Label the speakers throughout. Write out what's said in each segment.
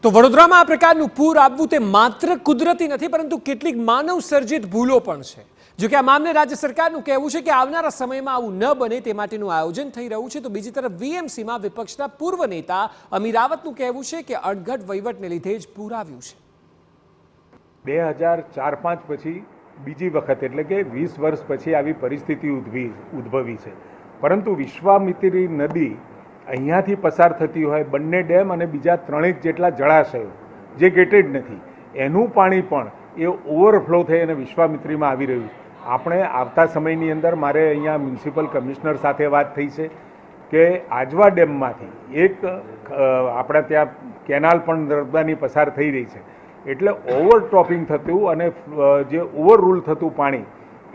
Speaker 1: તો વડોદરામાં આ પ્રકારનું પૂર આવવું તે માત્ર કુદરતી નથી પરંતુ કેટલીક માનવ સર્જિત ભૂલો પણ છે। જો કે આ મામલે રાજ્ય સરકારનું કહેવું છે કે આવનારા સમયમાં આવું ન બને તે માટેનું આયોજન થઈ રહ્યું છે। તો બીજી તરફ વીએમસીમાં વિપક્ષના પૂર્વ નેતા અમીર રાવતનું કહેવું છે કે અણઘડ વહીવટને લીધે જ પૂર આવ્યું છે।
Speaker 2: 2004-5 પછી બીજી વખત એટલે કે 20 વર્ષ પછી આવી પરિસ્થિતિ ઉદ્ભવી છે, પરંતુ વિશ્વામિત્રી નદી અહીંયાથી પસાર થતી હોય બંને ડેમ અને બીજા 3 જેટલા જળાશયો જે ગેટેડ નથી એનું પાણી પણ એ ઓવરફ્લો થઈ અને વિશ્વામિત્રીમાં આવી રહ્યું છે। આપણે આવતા સમયની અંદર મારે અહીંયા મ્યુનિસિપલ કમિશનર સાથે વાત થઈ છે કે આજવા ડેમમાંથી એક આપણા ત્યાં કેનાલ પણ નર્મદાની પસાર થઈ રહી છે, એટલે ઓવરટોપિંગ થતું અને જે ઓવરરૂલ થતું પાણી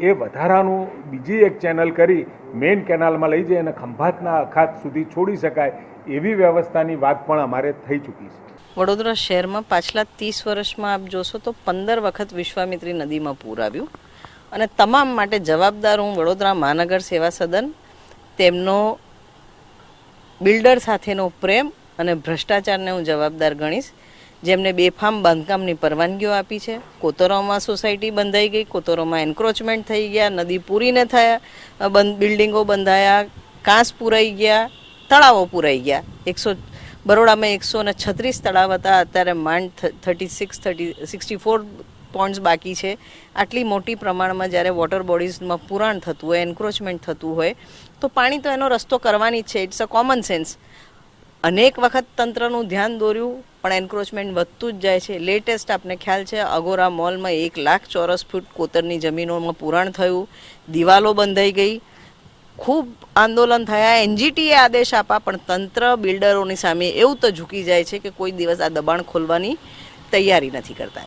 Speaker 2: એ વધારાનું બીજી એક ચેનલ કરી મેઇન કેનાલમાં લઈ જઈ અને ખંભાતના અખાત સુધી છોડી શકાય એવી વ્યવસ્થાની વાત પણ અમારે થઈ ચૂકી છે।
Speaker 3: વડોદરા શહેરમાં પાછલા 30 વર્ષમાં આપ જોશો તો 15 વખત વિશ્વામિત્રી નદીમાં પૂર આવ્યું અને તમામ માટે જવાબદાર હું વડોદરા મહાનગર સેવા સદન, તેમનો બિલ્ડર સાથેનો પ્રેમ અને ભ્રષ્ટાચારને હું જવાબદાર ગણીશ, જેમને બેફામ બાંધકામની પરવાનગીઓ આપી છે। કોતરોમાં સોસાયટી બંધાઈ ગઈ, કોતરોમાં એન્ક્રોચમેન્ટ થઈ ગયા, નદી પૂરીને થયા, બિલ્ડિંગો બંધાયા, કાંસ પૂરાઈ ગયા, તળાવો પૂરાઈ ગયા। બરોડામાં 136 તળાવ હતા, અત્યારે માંડ 64 પોન્ડ્સ બાકી છે। આટલી મોટી પ્રમાણમાં જ્યારે વોટર બોડીઝમાં પુરાણ થતું હોય, એન્ક્રોચમેન્ટ થતું હોય તો પાણી તો એનો રસ્તો કરવાની જ છે, ઇટ્સ અ કોમન સેન્સ। અનેક વખત તંત્રનું ધ્યાન દોર્યું પણ એન્ક્રોચમેન્ટ વધતું જ જાય છે। લેટેસ્ટ આપને ખ્યાલ છે અગોરા મોલમાં 1 લાખ ચોરસ ફૂટ કોતરની જમીનોમાં પુરાણ થયું, દિવાલો બંધાઈ ગઈ, ખૂબ આંદોલન થયા, એનજીટીએ આદેશ આપા પણ તંત્ર બિલ્ડરોની સામે એવું તો ઝૂકી જાય છે કે કોઈ દિવસ આ દબાણ ખોલવાની તૈયારી નથી કરતા।